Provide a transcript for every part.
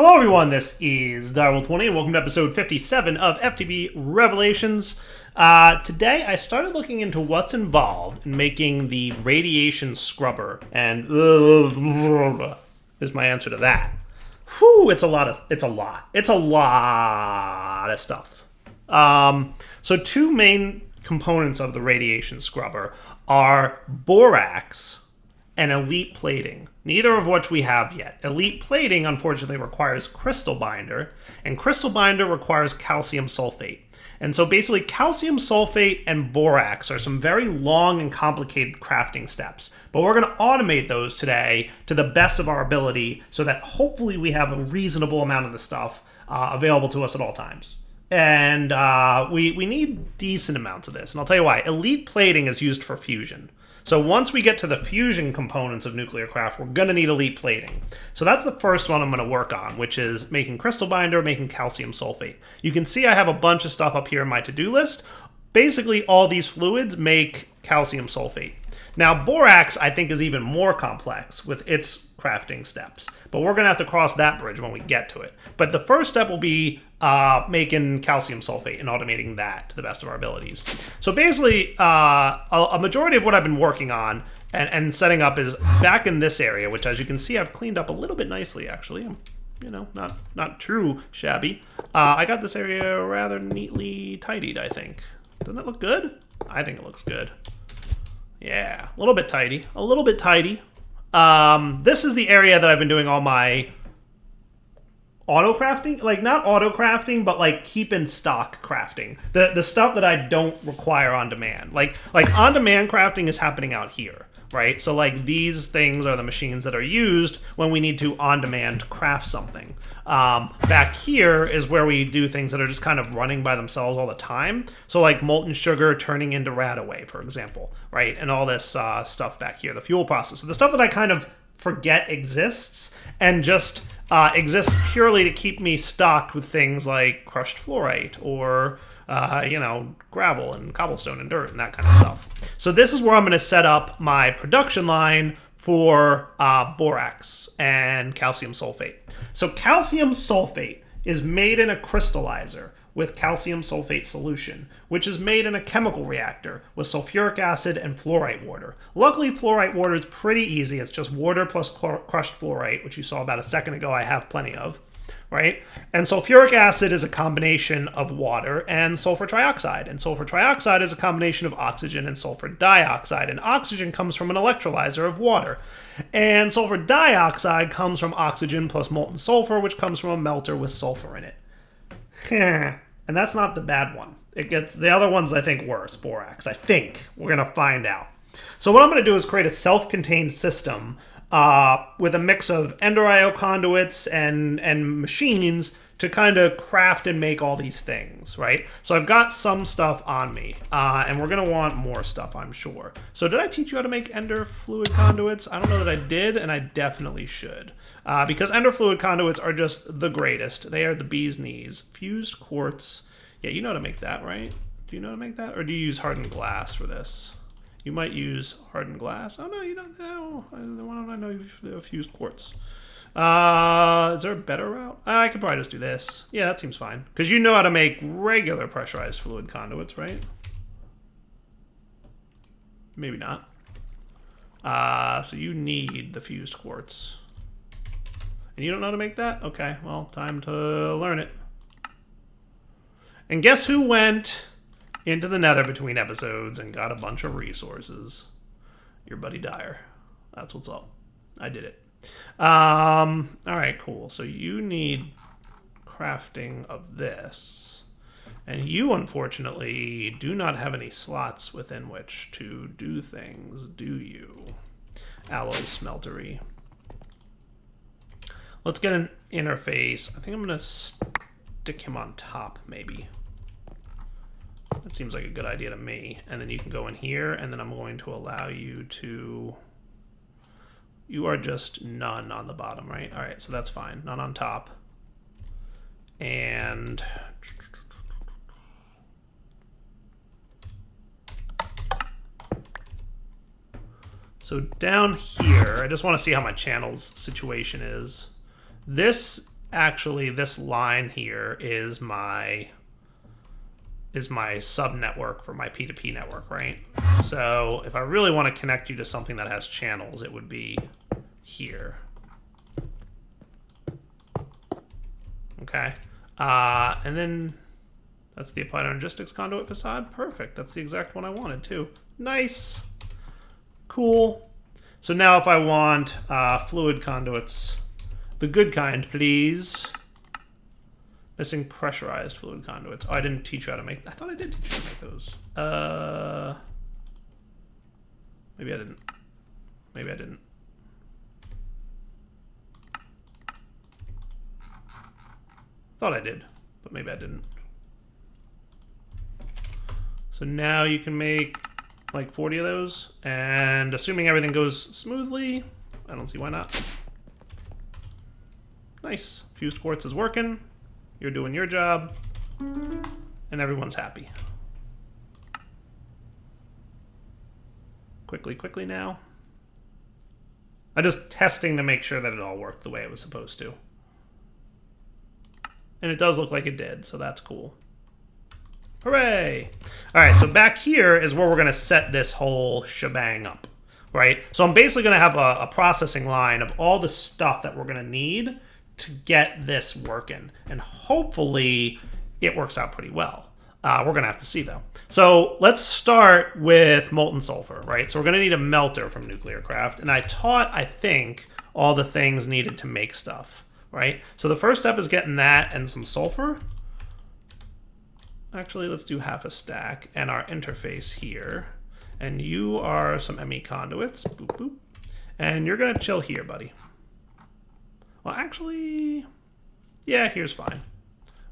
Hello everyone, this is Direwolf20 and welcome to episode 57 of FTB Revelations. Today I started looking into what's involved in making the radiation scrubber, and is my answer to that. Whew, it's a lot of stuff. So two main components of the radiation scrubber are borax and elite plating, neither of which we have yet. Elite plating, unfortunately, requires crystal binder, and crystal binder requires calcium sulfate. And so basically, calcium sulfate and borax are some very long and complicated crafting steps. But we're going to automate those today to the best of our ability so that hopefully we have a reasonable amount of the stuff available to us at all times. And we need decent amounts of this. And I'll tell you why. Elite plating is used for fusion. So once we get to the fusion components of nuclear craft, we're going to need elite plating. So that's the first one I'm going to work on, which is making crystal binder, making calcium sulfate. You can see I have a bunch of stuff up here in my to-do list. Basically, all these fluids make calcium sulfate. Now, borax, I think, is even more complex with its crafting steps. But we're going to have to cross that bridge when we get to it. But the first step will be making calcium sulfate and automating that to the best of our abilities. So basically, a majority of what I've been working on and setting up is back in this area, which, as you can see, I've cleaned up a little bit nicely, actually. I'm, not too shabby. I got this area rather neatly tidied, I think. Doesn't it look good? I think it looks good. Yeah, a little bit tidy. A little bit tidy. This is the area that I've been doing all my auto crafting, like not auto crafting, but like keep in stock crafting. The stuff that I don't require on demand. Like on demand crafting is happening out here, right? So like these things are the machines that are used when we need to on demand craft something. Back here is where we do things that are just kind of running by themselves all the time. So like molten sugar turning into radaway, for example, right? And all this stuff back here, the fuel process. So the stuff that I kind of forget exists and just exists purely to keep me stocked with things like crushed fluorite or gravel and cobblestone and dirt and that kind of stuff. So this is where I'm going to set up my production line for borax and calcium sulfate. So calcium sulfate is made in a crystallizer with calcium sulfate solution, which is made in a chemical reactor with sulfuric acid and fluorite water. Luckily, fluorite water is pretty easy. It's just water plus crushed fluorite, which you saw about a second ago I have plenty of, right? And sulfuric acid is a combination of water and sulfur trioxide. And sulfur trioxide is a combination of oxygen and sulfur dioxide. And oxygen comes from an electrolyzer of water. And sulfur dioxide comes from oxygen plus molten sulfur, which comes from a melter with sulfur in it. And that's not the bad one. It gets the other ones, I think, worse. Borax, I think. We're going to find out. So what I'm going to do is create a self-contained system with a mix of Ender IO conduits and machines to kind of craft and make all these things, right? So I've got some stuff on me, and we're going to want more stuff, I'm sure. So did I teach you how to make Ender fluid conduits? I don't know that I did, and I definitely should. Because Ender fluid conduits are just the greatest. They are the bee's knees. Fused quartz. Yeah, you know how to make that, right? Do you know how to make that? Or do you use hardened glass for this? You might use hardened glass. Oh, no, you don't know. Why don't I know you fused quartz? Is there a better route? I could probably just do this. Yeah, that seems fine. Because you know how to make regular pressurized fluid conduits, right? Maybe not. So you need the fused quartz. And you don't know how to make that? Okay, well, time to learn it. And guess who went into the nether between episodes and got a bunch of resources? Your buddy Dyer. That's what's up. I did it. All right, cool. So you need crafting of this. And you, unfortunately, do not have any slots within which to do things, do you? Alloy smeltery. Let's get an interface. I think I'm going to stick him on top, maybe. That seems like a good idea to me. And then you can go in here, and then I'm going to allow you to... You are just none on the bottom, right? All right, so that's fine. None on top. And... So down here, I just want to see how my channel's situation is. This actually, this line here is my sub network for my P2P network, right? So if I really want to connect you to something that has channels, it would be here. Okay. And then that's the applied energistics conduit facade. Perfect. That's the exact one I wanted too. Nice. Cool. So now if I want fluid conduits, the good kind, please. Missing pressurized fluid conduits. Oh, I didn't teach you how to make... I thought I did teach you how to make those. Maybe I didn't. Maybe I didn't. Thought I did, but maybe I didn't. So now you can make like 40 of those, and assuming everything goes smoothly, I don't see why not. Nice. Fused quartz is working. You're doing your job, and everyone's happy. Quickly now. I'm just testing to make sure that it all worked the way it was supposed to. And it does look like it did, so that's cool. Hooray! All right, so back here is where we're going to set this whole shebang up, right? So I'm basically going to have a processing line of all the stuff that we're going to need to get this working. And hopefully it works out pretty well. We're going to have to see, though. So let's start with molten sulfur, right? So we're going to need a melter from Nuclearcraft. And I taught, I think, all the things needed to make stuff, right? So the first step is getting that and some sulfur. Actually, let's do half a stack and our interface here. And you are some ME conduits. Boop, boop. And you're going to chill here, buddy. Well, actually, yeah, here's fine.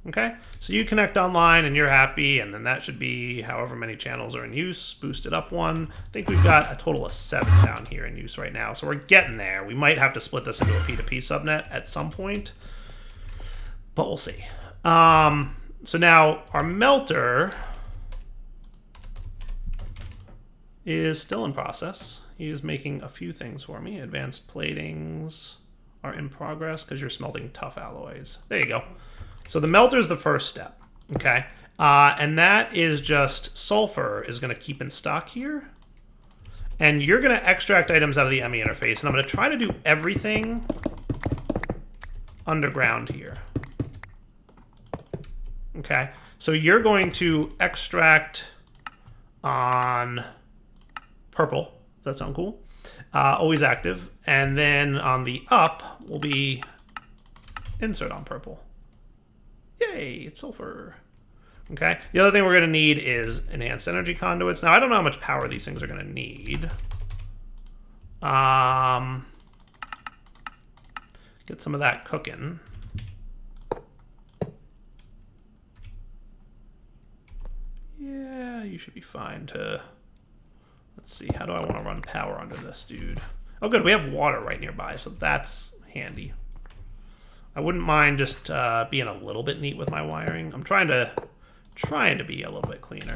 Okay, so you connect online and you're happy, and then that should be however many channels are in use. Boost it up one. I think we've got a total of 7 down here in use right now, so we're getting there. We might have to split this into a P2P subnet at some point, but we'll see. So now our melter is still in process. He is making a few things for me. Advanced platings are in progress because you're smelting tough alloys. There you go. So the melter is the first step, okay? And that is just sulfur is going to keep in stock here. And you're going to extract items out of the ME interface. And I'm going to try to do everything underground here. Okay, so you're going to extract on purple. Does that sound cool? Always active. And then on the up will be insert on purple. Yay, it's sulfur. Okay, the other thing we're going to need is enhanced energy conduits. Now, I don't know how much power these things are going to need. Get some of that cooking. Yeah, you should be fine to... Let's see, how do I want to run power under this, dude? Oh, good, we have water right nearby, so that's handy. I wouldn't mind just being a little bit neat with my wiring. I'm trying to be a little bit cleaner.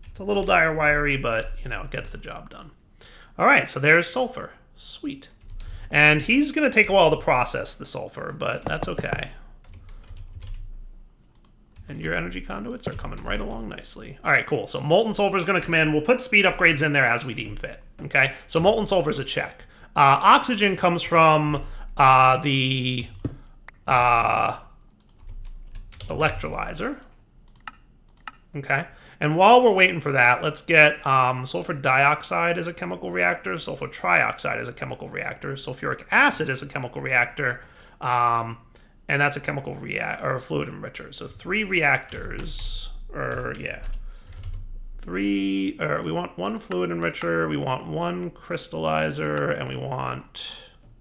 It's a little dire wiry, but, you know, it gets the job done. All right, so there's sulfur. Sweet. And he's going to take a while to process the sulfur, but that's okay. And your energy conduits are coming right along nicely. All right, cool. So molten sulfur is going to come in. We'll put speed upgrades in there as we deem fit. Okay, so molten sulfur is a check. Oxygen comes from the electrolyzer. Okay, and while we're waiting for that, let's get sulfur dioxide as a chemical reactor, sulfur trioxide as a chemical reactor, sulfuric acid as a chemical reactor. And that's a chemical or fluid enricher. So 3 reactors, or yeah. 3, we want 1 fluid enricher, we want 1 crystallizer, and we want,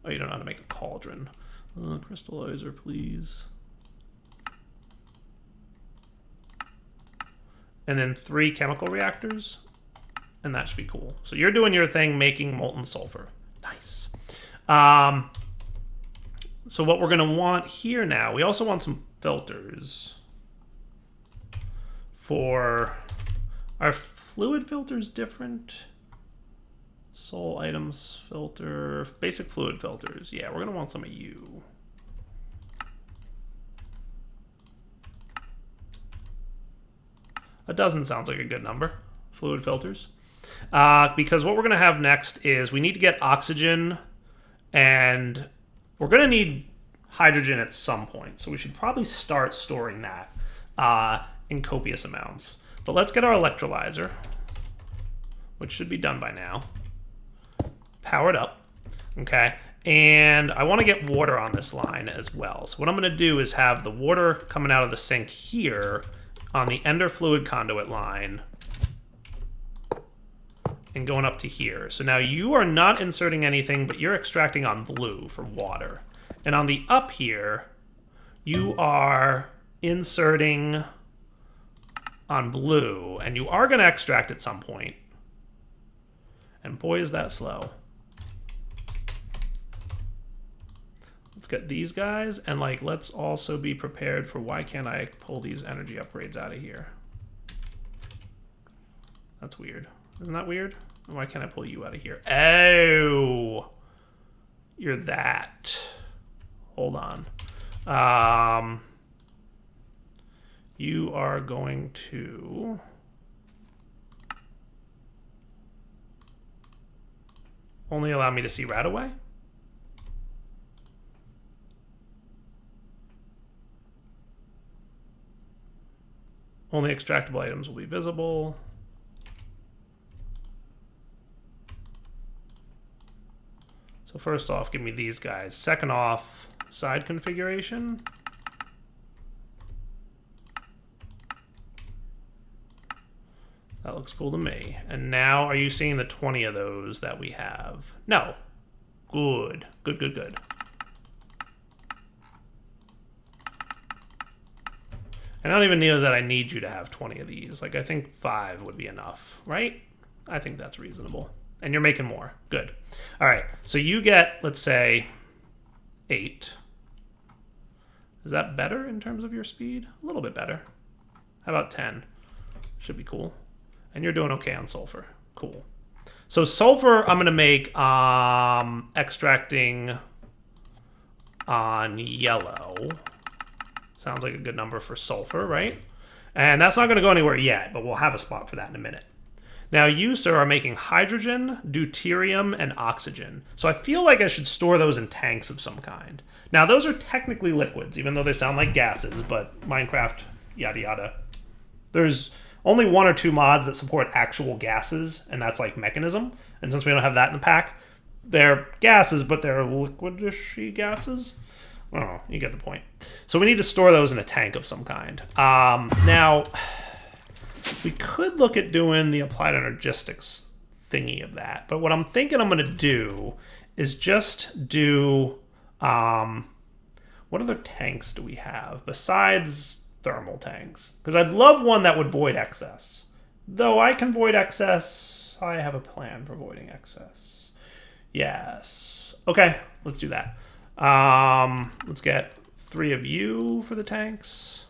oh, you don't know how to make a cauldron. Crystallizer, please. And then 3 chemical reactors, and that should be cool. So you're doing your thing, making molten sulfur. Nice. So what we're going to want here now, we also want some filters for our fluid filters different. Sol items filter, basic fluid filters. Yeah, we're going to want some of you. A dozen sounds like a good number. Fluid filters. Because what we're going to have next is we need to get oxygen, and we're going to need hydrogen at some point. So we should probably start storing that in copious amounts. But let's get our electrolyzer, which should be done by now. Powered up. Okay. And I want to get water on this line as well. So what I'm going to do is have the water coming out of the sink here on the ender fluid conduit line and going up to here. So now you are not inserting anything, but you're extracting on blue for water. And on the up here, you are inserting on blue, and you are going to extract at some point. And boy, is that slow. Get these guys, and like let's also be prepared for why can't I pull these energy upgrades out of here? That's weird. Isn't that weird? Why can't I pull you out of here? Oh, you're that. Hold on. You are going to only allow me to see right away. Only extractable items will be visible. So first off, give me these guys. Second off, side configuration. That looks cool to me. And now, are you seeing the 20 of those that we have? No. Good. Good, good, good. And I don't even know that I need you to have 20 of these. Like, I think 5 would be enough, right? I think that's reasonable. And you're making more. Good. All right. So you get, let's say, 8. Is that better in terms of your speed? A little bit better. How about 10? Should be cool. And you're doing okay on sulfur. Cool. So sulfur, I'm going to make extracting on yellow. Sounds like a good number for sulfur, right? And that's not going to go anywhere yet, but we'll have a spot for that in a minute. Now you, sir, are making hydrogen, deuterium, and oxygen. So I feel like I should store those in tanks of some kind. Now those are technically liquids, even though they sound like gases, but Minecraft, yada yada. There's only 1 or 2 mods that support actual gases, and that's like Mechanism. And since we don't have that in the pack, they're gases, but they're liquidish-y gases. Oh, you get the point. So we need to store those in a tank of some kind. Now, we could look at doing the applied energistics thingy of that. But what I'm thinking I'm going to do is just do... what other tanks do we have besides thermal tanks? Because I'd love one that would void excess. Though I can void excess, I have a plan for voiding excess. Yes. Okay, let's do that. Let's get 3 of you for the tanks.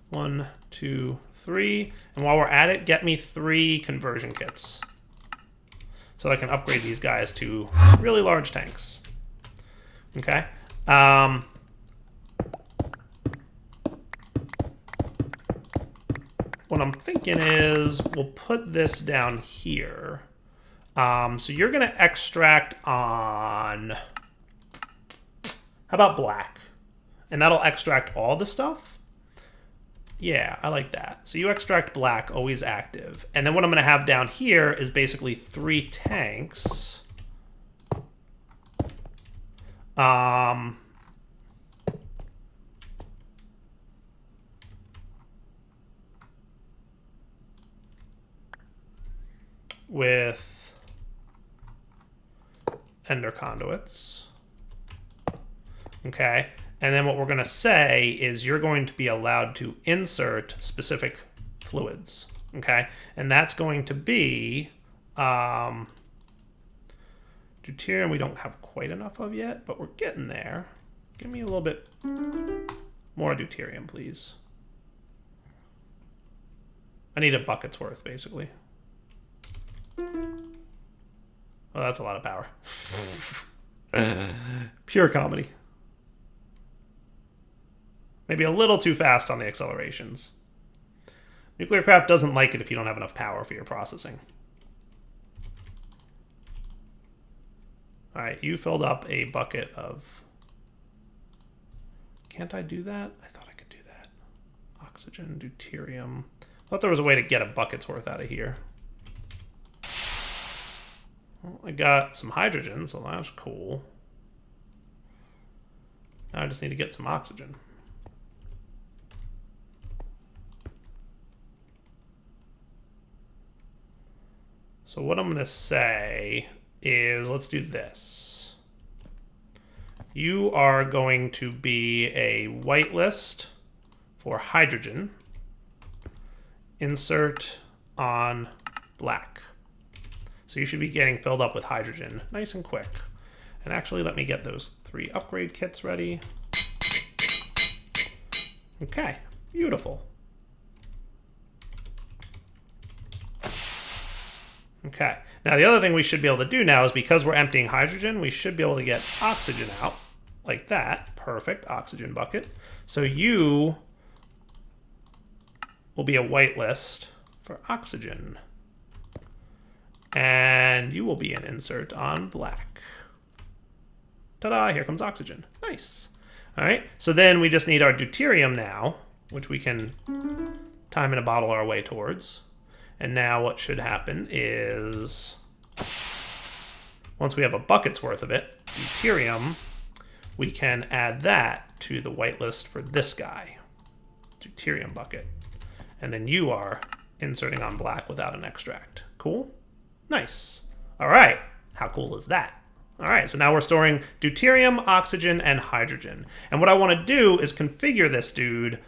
1, 2, 3. And while we're at it, get me 3 conversion kits. So I can upgrade these guys to really large tanks. Okay. What I'm thinking is we'll put this down here. So you're going to extract on, how about black? And that'll extract all the stuff? Yeah, I like that. So you extract black, always active. And then what I'm going to have down here is basically 3 tanks. With ender conduits. Okay. And then what we're going to say is you're going to be allowed to insert specific fluids. Okay. And that's going to be deuterium we don't have quite enough of yet, but we're getting there. Give me a little bit more deuterium, please. I need a bucket's worth, basically. Well, that's a lot of power. Pure comedy. Maybe a little too fast on the accelerations. Nuclear craft doesn't like it if you don't have enough power for your processing. All right, you filled up a bucket of... Can't I do that? I thought I could do that. Oxygen, deuterium. I thought there was a way to get a bucket's worth out of here. Well, I got some hydrogen, so that's cool. Now I just need to get some oxygen. So what I'm going to say is, let's do this. You are going to be a whitelist for hydrogen. Insert on black. So you should be getting filled up with hydrogen nice and quick. And actually, let me get those 3 upgrade kits ready. Okay, beautiful. Okay, now the other thing we should be able to do now is, because we're emptying hydrogen, we should be able to get oxygen out like that. Perfect, oxygen bucket. So you will be a whitelist for oxygen. And you will be an insert on black. Ta-da, here comes oxygen. Nice. All right, so then we just need our deuterium now, which we can time in a bottle our way towards. And now what should happen is, once we have a bucket's worth of it, deuterium, we can add that to the whitelist for this guy, deuterium bucket. And then you are inserting on black without an extract. Cool? Nice. All right, how cool is that? All right, so now we're storing deuterium, oxygen, and hydrogen. And what I want to do is configure this dude,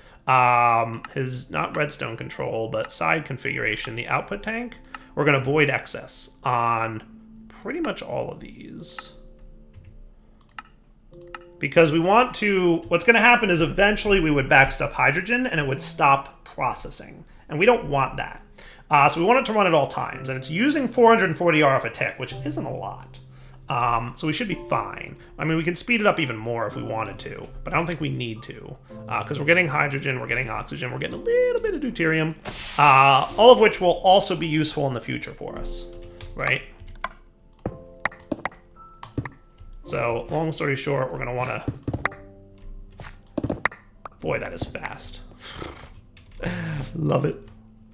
his, not redstone control, but side configuration, the output tank. We're going to void excess on pretty much all of these. Because we want to, what's going to happen is eventually we would backstuff hydrogen and it would stop processing. And we don't want that. So we want it to run at all times. And it's using 440 RF a tick, which isn't a lot. So we should be fine. I mean, we can speed it up even more if we wanted to, but I don't think we need to, because we're getting hydrogen, we're getting oxygen, we're getting a little bit of deuterium, all of which will also be useful in the future for us, right? So, long story short, we're going to want to... Boy, that is fast. Love it.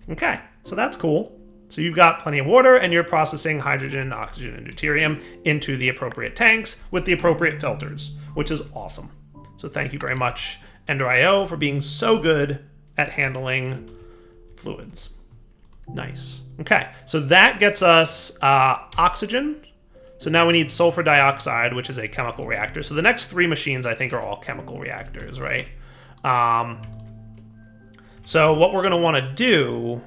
Okay, so that's cool. So you've got plenty of water, and you're processing hydrogen, oxygen, and deuterium into the appropriate tanks with the appropriate filters, which is awesome. So thank you very much, Ender.io, for being so good at handling fluids. Nice. Okay, so that gets us oxygen. So now we need sulfur dioxide, which is a chemical reactor. So the next 3 machines, I think, are all chemical reactors, right? So what we're going to want to do...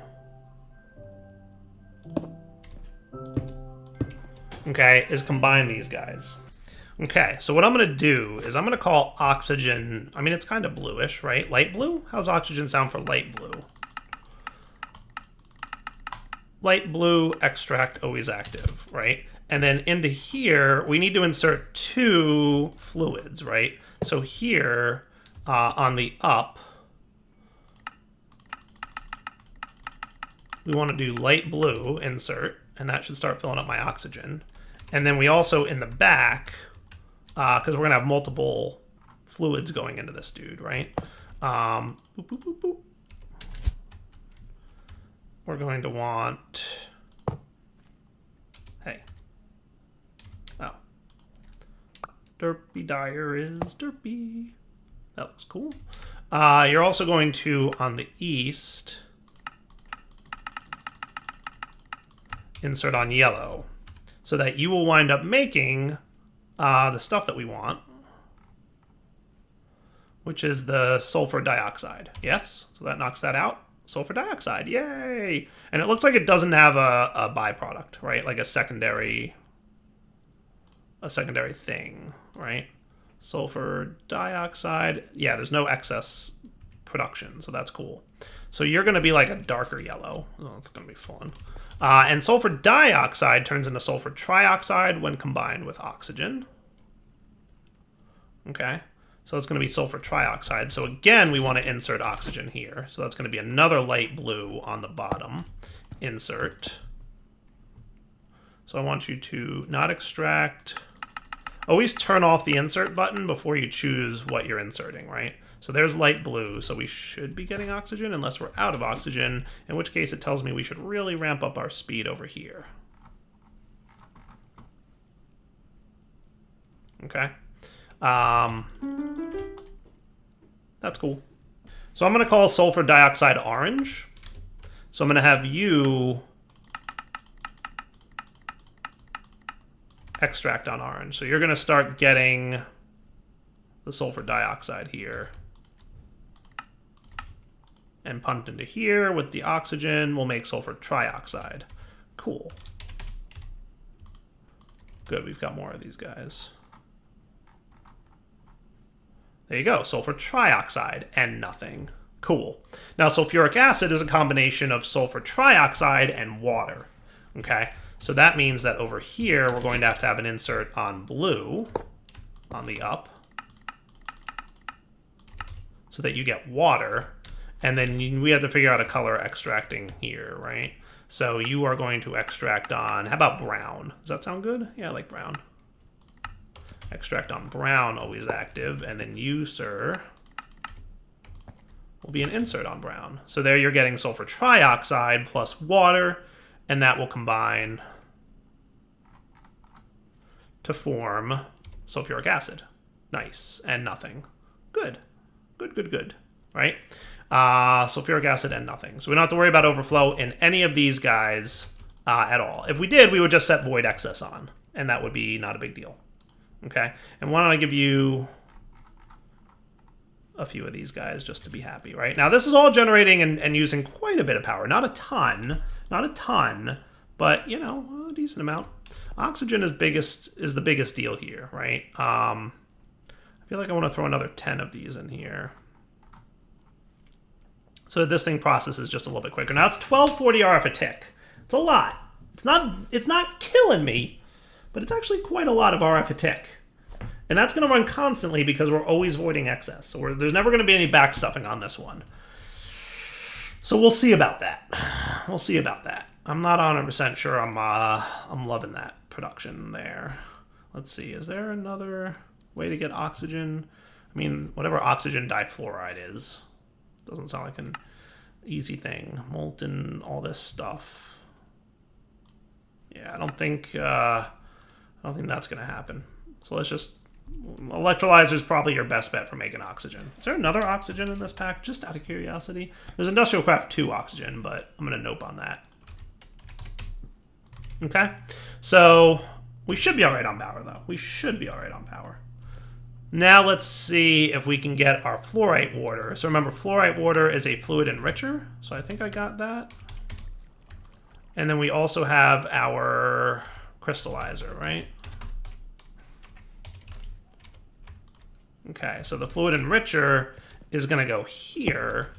okay, is combine these guys. Okay, so what I'm going to do is I'm going to call oxygen, I mean, it's kind of bluish, right? Light blue? How's oxygen sound for light blue? Light blue, extract, always active, right? And then into here, we need to insert 2 fluids, right? So here, on the up, we want to do light blue, insert, and that should start filling up my oxygen. And then we also, in the back, because we're going to have multiple fluids going into this dude, right? Boop, boop, boop, boop. We're going to want... Hey. Oh. Derpy Dyer is derpy. That looks cool. You're also going to, on the east, insert on yellow, so that you will wind up making the stuff that we want, which is the sulfur dioxide. Yes, so that knocks that out. Sulfur dioxide, yay! And it looks like it doesn't have a byproduct, right? Like a secondary thing, right? Sulfur dioxide, yeah, there's no excess production, so that's cool. So you're going to be like a darker yellow. Oh, it's going to be fun. And sulfur dioxide turns into sulfur trioxide when combined with oxygen. Okay, So it's going to be sulfur trioxide. So again, we want to insert oxygen here. So that's going to be another light blue on the bottom. Insert. So I want you to not extract. Always turn off the insert button before you choose what you're inserting, right? So there's light blue, so we should be getting oxygen unless we're out of oxygen, in which case it tells me we should really ramp up our speed over here. Okay. That's cool. So I'm going to call sulfur dioxide orange. So I'm going to have you extract on orange. So you're going to start getting the sulfur dioxide here. And pumped into here with the oxygen, we'll make sulfur trioxide. Cool. Good, we've got more of these guys. There you go, sulfur trioxide and nothing. Cool. Now, sulfuric acid is a combination of sulfur trioxide and water. Okay, so that means that over here, we're going to have an insert on blue, on the up, so that you get water. And then we have to figure out a color extracting here, right? So you are going to extract on, how about brown? Does that sound good? Yeah, I like brown. Extract on brown, always active. And then you, sir, will be an insert on brown. So there you're getting sulfur trioxide plus water, and that will combine to form sulfuric acid. Nice. And nothing. Good. Good, good, good. Right? Sulfuric acid and nothing. So we don't have to worry about overflow in any of these guys at all. If we did, we would just set void excess on, and that would be not a big deal. Okay? And why don't I give you a few of these guys just to be happy, right? Now, this is all generating and using quite a bit of power. Not a ton, but, you know, a decent amount. Oxygen is the biggest deal here, right? I feel like I want to throw another 10 of these in here, so that this thing processes just a little bit quicker. Now it's 1240 RF a tick. It's a lot. It's not killing me, but it's actually quite a lot of RF a tick. And that's going to run constantly because we're always voiding excess. So there's never going to be any backstuffing on this one. So we'll see about that. We'll see about that. I'm not 100% sure I'm loving that production there. Let's see. Is there another way to get oxygen? I mean, whatever oxygen difluoride is. Doesn't sound like an easy thing. Molten, all this stuff. Yeah, I don't think that's gonna happen. So let's just, electrolyzer is probably your best bet for making oxygen. Is there another oxygen in this pack? Just out of curiosity. There's industrial craft 2 oxygen, but I'm gonna nope on that. Okay, so we should be all right on power though. We should be all right on power. Now let's see if we can get our fluorite water. So remember, fluorite water is a fluid enricher. So I think I got that. And then we also have our crystallizer, right? Okay, so the fluid enricher is going to go here,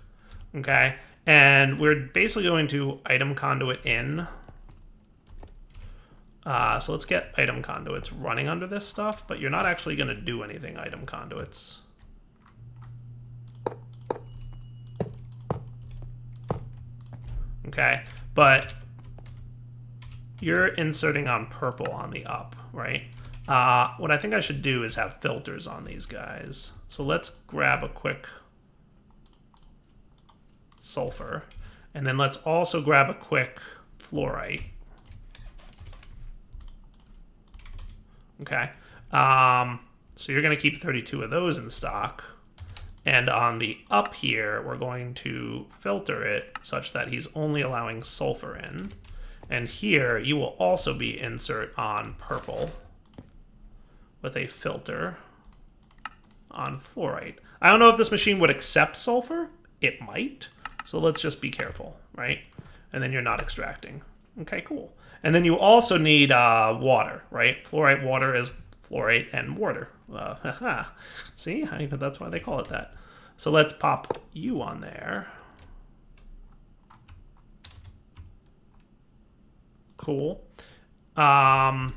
okay? And we're basically going to item conduit in. So let's get item conduits running under this stuff, but you're not actually going to do anything, item conduits. Okay, but you're inserting on purple on the up, right? What I think I should do is have filters on these guys. So let's grab a quick sulfur, and then let's also grab a quick fluorite. Okay, so you're going to keep 32 of those in stock. And on the up here, we're going to filter it such that he's only allowing sulfur in. And here, you will also be insert on purple with a filter on fluorite. I don't know if this machine would accept sulfur. It might. So let's just be careful, right? And then you're not extracting. Okay, cool. And then you also need water, right? Fluorite water is fluorite and water. See, that's why they call it that. So let's pop you on there. Cool. And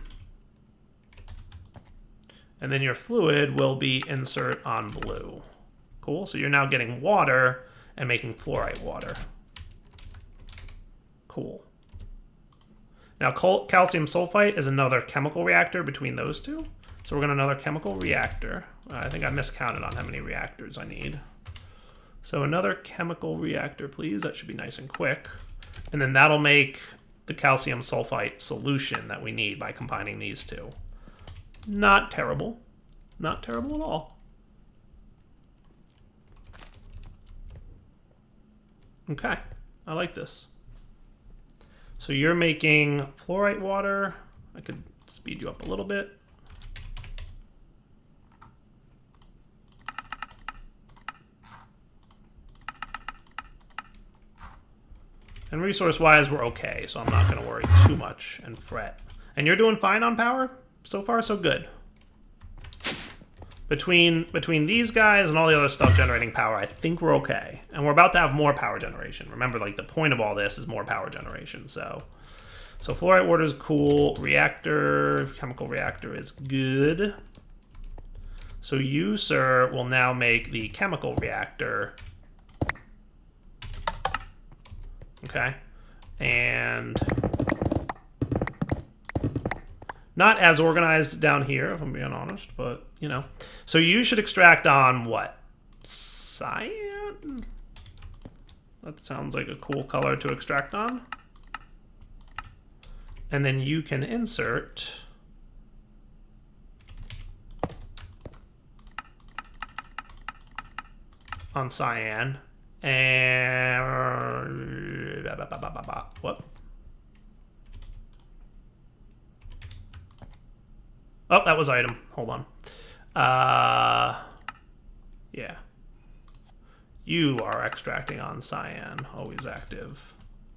And then your fluid will be insert on blue. Cool, so you're now getting water and making fluorite water. Cool. Now calcium sulfite is another chemical reactor between those two. So we're going to another chemical reactor. I think I miscounted on how many reactors I need. So another chemical reactor, please. That should be nice and quick. And then that'll make the calcium sulfite solution that we need by combining these two. Not terrible. Not terrible at all. Okay, I like this. So you're making fluorite water. I could speed you up a little bit. And resource-wise, we're okay, so I'm not going to worry too much and fret. And you're doing fine on power? So far, so good. Between these guys and all the other stuff generating power, I think we're okay. And we're about to have more power generation. Remember, like, the point of all this is more power generation, so fluorite water is cool. Reactor, chemical reactor is good. So you, sir, will now make the chemical reactor. Okay, and not as organized down here, if I'm being honest, but, you know. So you should extract on what? Cyan? That sounds like a cool color to extract on. And then you can insert on cyan. And what? Oh, that was item. Hold on. Yeah. You are extracting on cyan. Always active.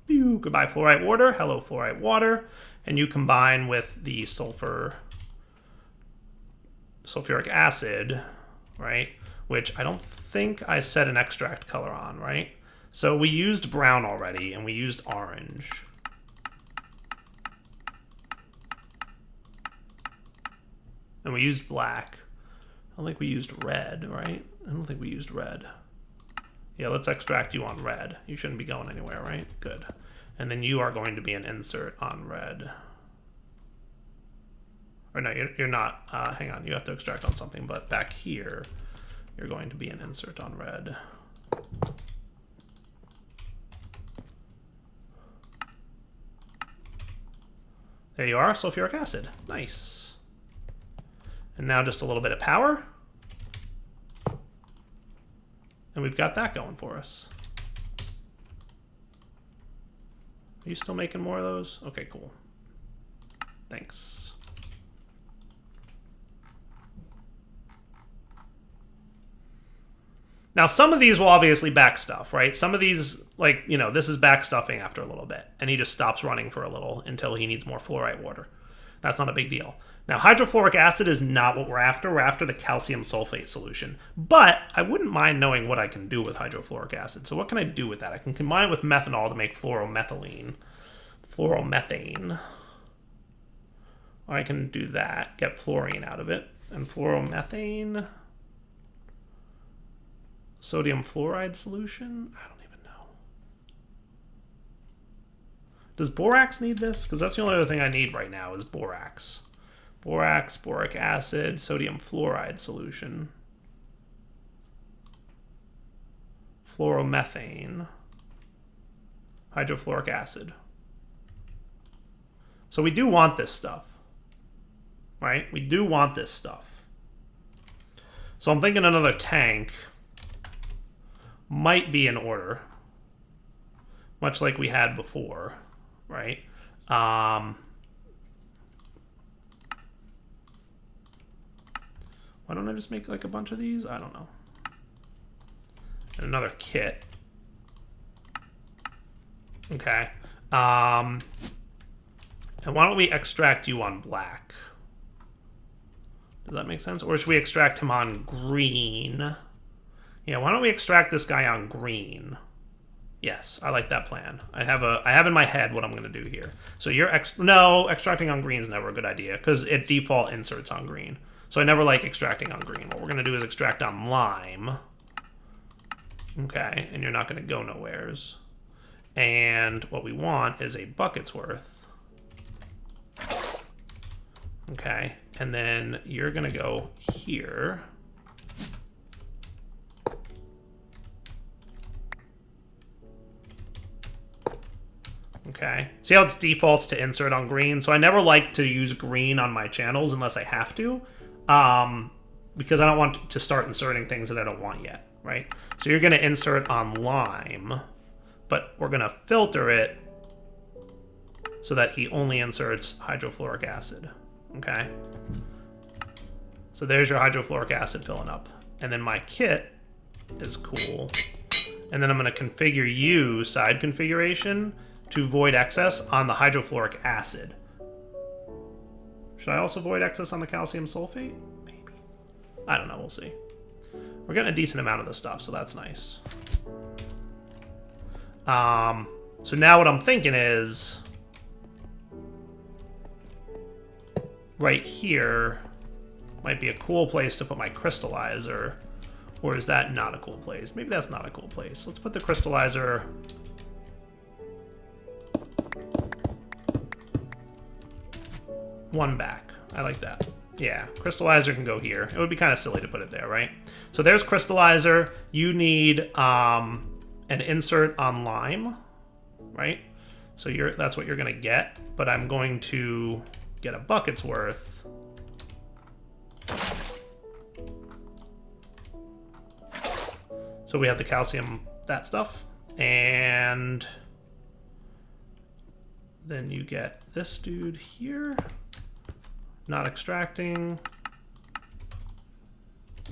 Pew. Goodbye, fluorite water. Hello, fluorite water. And you combine with the sulfuric acid, right? Which I don't think I set an extract color on, right? So we used brown already, and we used orange. And we used black. I don't think we used red, right? I don't think we used red. Yeah, let's extract you on red. You shouldn't be going anywhere, right? Good. And then you are going to be an insert on red. Or no, you're not. Hang on, you have to extract on something, but back here, you're going to be an insert on red. There you are, sulfuric acid. Nice. And now just a little bit of power. And we've got that going for us. Are you still making more of those? Okay, cool. Thanks. Now, some of these will obviously back stuff, right? Some of these, like, you know, this is back stuffing after a little bit, and he just stops running for a little until he needs more fluorite water. That's not a big deal. Now, hydrofluoric acid is not what we're after. We're after the calcium sulfate solution. But I wouldn't mind knowing what I can do with hydrofluoric acid. So what can I do with that? I can combine it with methanol to make fluoromethane. Or I can do that, get fluorine out of it. And fluoromethane... Sodium fluoride solution? I don't even know. Does borax need this? Because that's the only other thing I need right now is borax. Borax, boric acid, sodium fluoride solution. Fluoromethane. Hydrofluoric acid. So we do want this stuff. Right? We do want this stuff. So I'm thinking another tank might be in order, much like we had before, right? Why don't I just make like a bunch of these? I don't know. And another kit. Okay. And why don't we extract you on black? Does that make sense? Or should we extract him on green? Yeah, why don't we extract this guy on green? Yes, I like that plan. I have in my head what I'm going to do here. So you're extracting on green is never a good idea because it default inserts on green. So I never like extracting on green. What we're going to do is extract on lime. Okay, and you're not going to go nowheres. And what we want is a bucket's worth. Okay, and then you're going to go here. Okay, see how it's defaults to insert on green? So I never like to use green on my channels unless I have to, because I don't want to start inserting things that I don't want yet, right? So you're going to insert on lime, but we're going to filter it so that he only inserts hydrofluoric acid, okay? So there's your hydrofluoric acid filling up. And then my kit is cool. And then I'm going to configure you, side configuration, to void excess on the hydrofluoric acid. Should I also void excess on the calcium sulfate? Maybe. I don't know, we'll see. We're getting a decent amount of this stuff, so that's nice. So now what I'm thinking is, right here might be a cool place to put my crystallizer, or is that not a cool place? Maybe that's not a cool place. Let's put the crystallizer one back. I like that. Yeah, crystallizer can go here. It would be kind of silly to put it there, right? So there's crystallizer. You need an insert on lime, right? So that's what you're going to get. But I'm going to get a bucket's worth. So we have the calcium, that stuff. And then you get this dude here. Not extracting.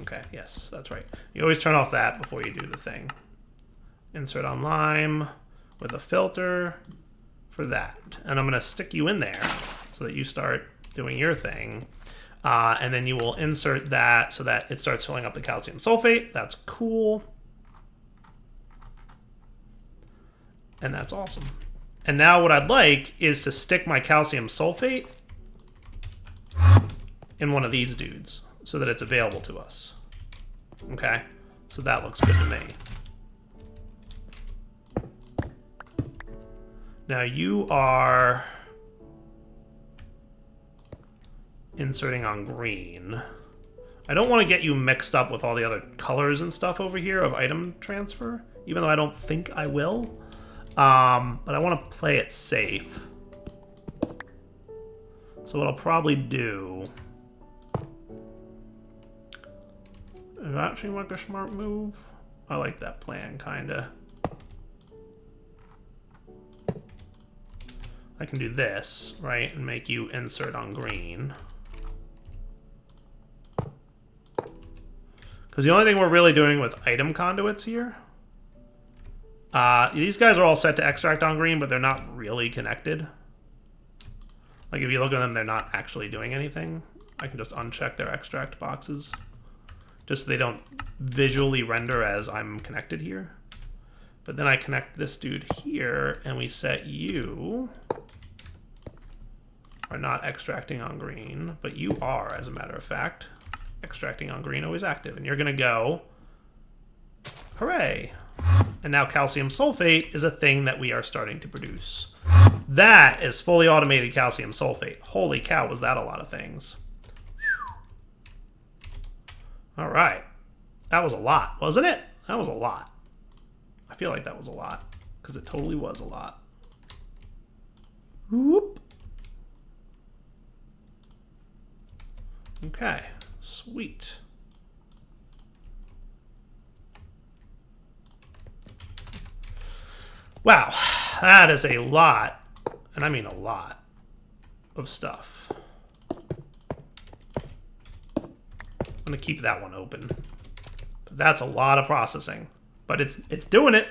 Okay, yes, that's right. You always turn off that before you do the thing. Insert on lime with a filter for that. And I'm going to stick you in there so that you start doing your thing. And then you will insert that so that it starts filling up the calcium sulfate. That's cool. And that's awesome. And now what I'd like is to stick my calcium sulfate in one of these dudes so that it's available to us. Okay, so that looks good to me. Now you are inserting on green. I don't want to get you mixed up with all the other colors and stuff over here of item transfer, even though I don't think I will. But I want to play it safe. So what I'll probably do... Does that seem like a smart move? I like that plan, kinda. I can do this, right, and make you insert on green. Because the only thing we're really doing with item conduits here... these guys are all set to extract on green, but they're not really connected. Like, if you look at them, they're not actually doing anything. I can just uncheck their extract boxes, just so they don't visually render as I'm connected here. But then I connect this dude here, and we set you are not extracting on green, but you are, as a matter of fact, extracting on green, always active. And you're going to go, hooray. And now calcium sulfate is a thing that we are starting to produce. That is fully automated calcium sulfate. Holy cow, was that a lot of things. All right. That was a lot, wasn't it? That was a lot. I feel like that was a lot, because it totally was a lot. Whoop. Okay, sweet. Wow, that is a lot, and I mean a lot, of stuff. I'm going to keep that one open. But that's a lot of processing. But it's doing it.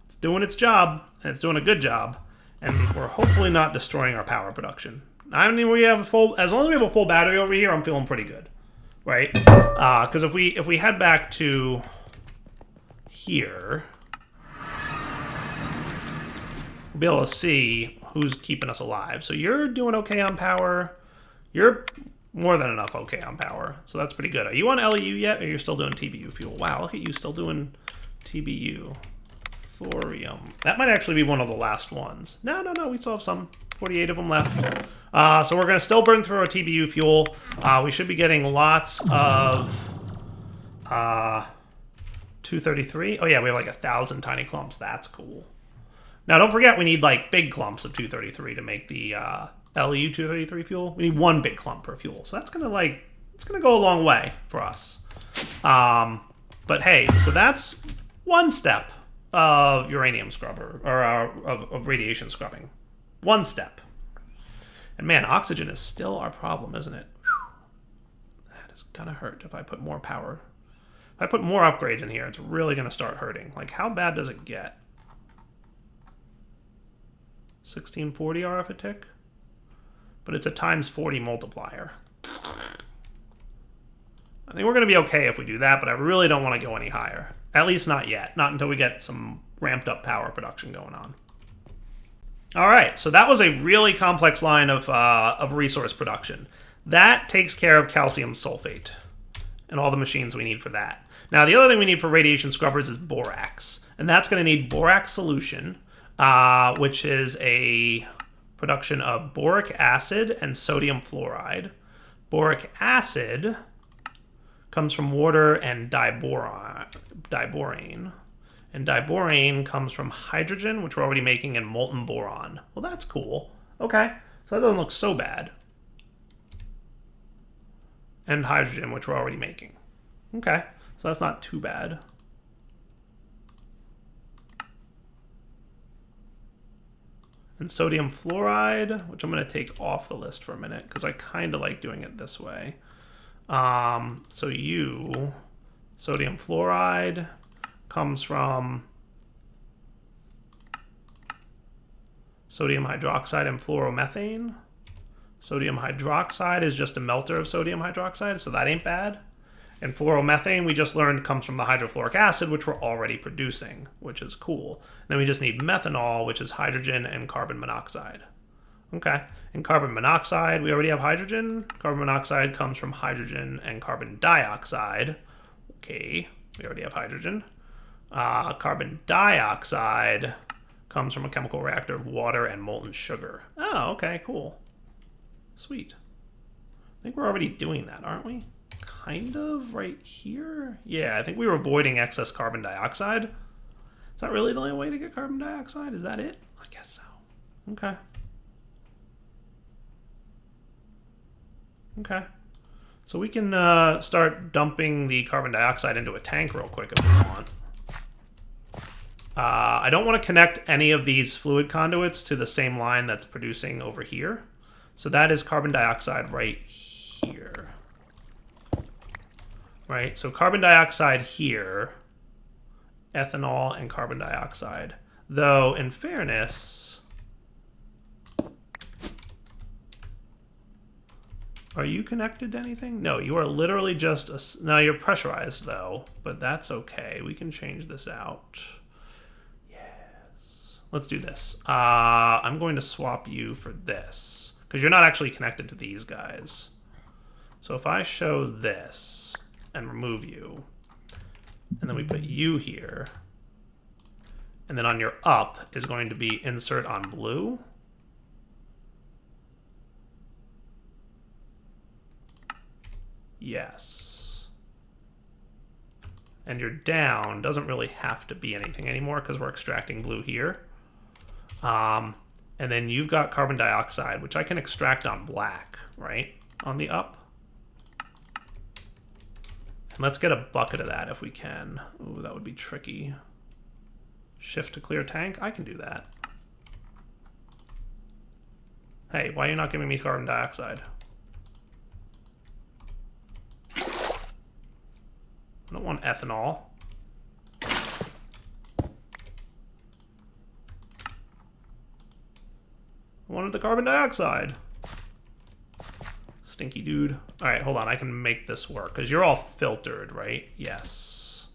It's doing its job, and it's doing a good job. And we're hopefully not destroying our power production. I mean, we have as long as we have a full battery over here, I'm feeling pretty good, right? Because if we head back to here, we'll be able to see who's keeping us alive. So you're doing okay on power. You're More than enough okay on power. So that's pretty good. Are you on LEU yet, or you're still doing TBU fuel? Wow, look at you still doing TBU. Thorium. That might actually be one of the last ones. No, we still have some. 48 of them left. So we're going to still burn through our TBU fuel. We should be getting lots of 233. Oh yeah, we have like 1,000 tiny clumps. That's cool. Now don't forget we need like big clumps of 233 to make the LEU 233 fuel. We need one big clump per fuel. So that's gonna it's gonna go a long way for us. But hey, so that's one step of uranium scrubber, or of radiation scrubbing. One step. And man, oxygen is still our problem, isn't it? Whew. That is gonna hurt if I put more power. If I put more upgrades in here, it's really gonna start hurting. Like, how bad does it get? 1640 RF a tick? But it's a times 40 multiplier. I think we're going to be okay if we do that, but I really don't want to go any higher. At least not yet. Not until we get some ramped up power production going on. All right, so that was a really complex line of resource production. That takes care of calcium sulfate and all the machines we need for that. Now, the other thing we need for radiation scrubbers is borax. And that's going to need Borax Solution, which is a production of boric acid and sodium fluoride. Boric acid comes from water and diborane. And diborane comes from hydrogen, which we're already making, in molten boron. Well, that's cool. Okay, so that doesn't look so bad. And hydrogen, which we're already making. Okay, so that's not too bad. And sodium fluoride, which I'm going to take off the list for a minute because I kind of like doing it this way. So sodium fluoride comes from sodium hydroxide and fluoromethane. Sodium hydroxide is just a melter of sodium hydroxide, so that ain't bad. And fluoromethane, we just learned, comes from the hydrofluoric acid, which we're already producing, which is cool. And then we just need methanol, which is hydrogen and carbon monoxide. Okay, and carbon monoxide, we already have hydrogen. Carbon monoxide comes from hydrogen and carbon dioxide. Okay, we already have hydrogen. Carbon dioxide comes from a chemical reactor of water and molten sugar. Oh, okay, cool. Sweet. I think we're already doing that, aren't we? Kind of right here. Yeah, I think we were avoiding excess carbon dioxide. Is that really the only way to get carbon dioxide? Is that it? I guess so. Okay. Okay. So we can start dumping the carbon dioxide into a tank real quick if we want. I don't want to connect any of these fluid conduits to the same line that's producing over here. So that is carbon dioxide right here. Right, so carbon dioxide here, ethanol and carbon dioxide. Though, in fairness, are you connected to anything? No, you are literally just a... No, you're pressurized, though, but that's okay. We can change this out. Yes. Let's do this. I'm going to swap you for this, because you're not actually connected to these guys. So if I show this and remove you, and then we put you here, and then on your up is going to be insert on blue. Yes. And your down doesn't really have to be anything anymore because we're extracting blue here. And then you've got carbon dioxide, which I can extract on black, right? On the up. And let's get a bucket of that if we can. Ooh, that would be tricky. Shift to clear tank? I can do that. Hey, why are you not giving me carbon dioxide? I don't want ethanol. I wanted the carbon dioxide. Stinky dude. All right, hold on. I can make this work because you're all filtered, right? Yes.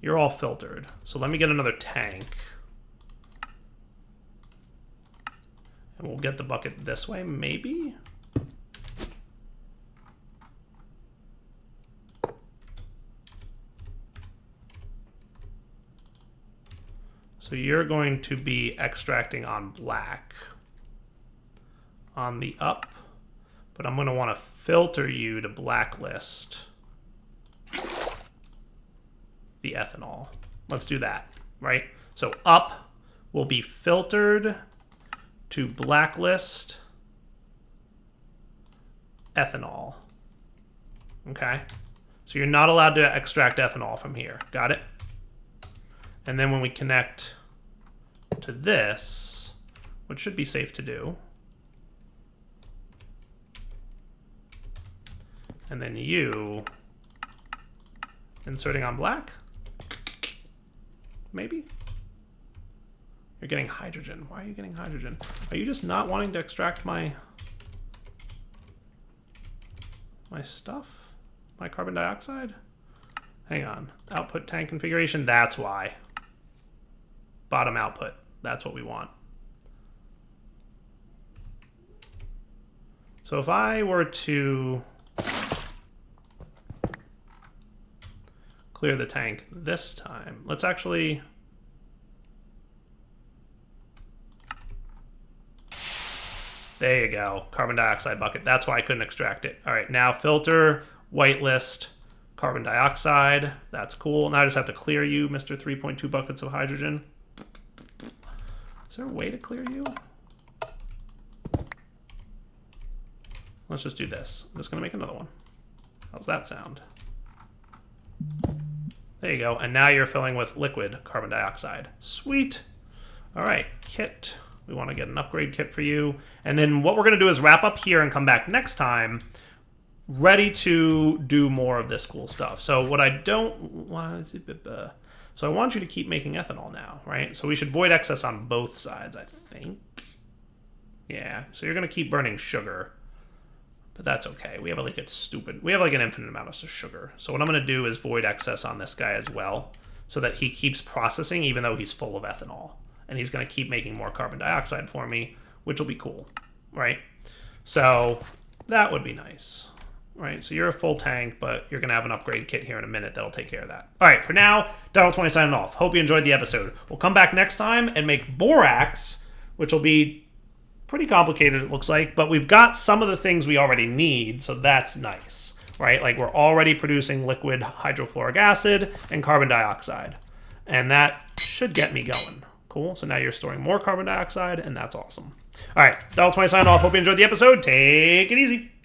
You're all filtered. So let me get another tank. And we'll get the bucket this way, maybe? So you're going to be extracting on black on the up, but I'm going to want to filter you to blacklist the ethanol. Let's do that, right? So up will be filtered to blacklist ethanol. Okay? So you're not allowed to extract ethanol from here. Got it? And then when we connect to this, which should be safe to do, and then you inserting on black, maybe? You're getting hydrogen. Why are you getting hydrogen? Are you just not wanting to extract my stuff? My carbon dioxide? Hang on. Output tank configuration. That's why. Bottom output. That's what we want. So if I were to clear the tank this time, let's actually... There you go. Carbon dioxide bucket. That's why I couldn't extract it. All right, now filter, whitelist, carbon dioxide. That's cool. Now I just have to clear you, Mr. 3.2 buckets of hydrogen. Is there a way to clear you? Let's just do this. I'm just going to make another one. How's that sound? There you go. And now you're filling with liquid carbon dioxide. Sweet. All right, kit. We want to get an upgrade kit for you. And then what we're going to do is wrap up here and come back next time ready to do more of this cool stuff. So what I don't want... So I want you to keep making ethanol now, right? So we should void excess on both sides, I think. Yeah, so you're going to keep burning sugar. But that's okay. We have like an infinite amount of sugar. So what I'm going to do is void excess on this guy as well, so that he keeps processing even though he's full of ethanol. And he's going to keep making more carbon dioxide for me, which will be cool, right? So that would be nice, right? So you're a full tank, but you're going to have an upgrade kit here in a minute that'll take care of that. All right, for now, Untitled signing off. Hope you enjoyed the episode. We'll come back next time and make borax, which will be pretty complicated, it looks like, but we've got some of the things we already need, so that's nice, right? Like we're already producing liquid hydrofluoric acid and carbon dioxide, and that should get me going. Cool. So now you're storing more carbon dioxide, and that's awesome. All right. Untitled signing off. Hope you enjoyed the episode. Take it easy.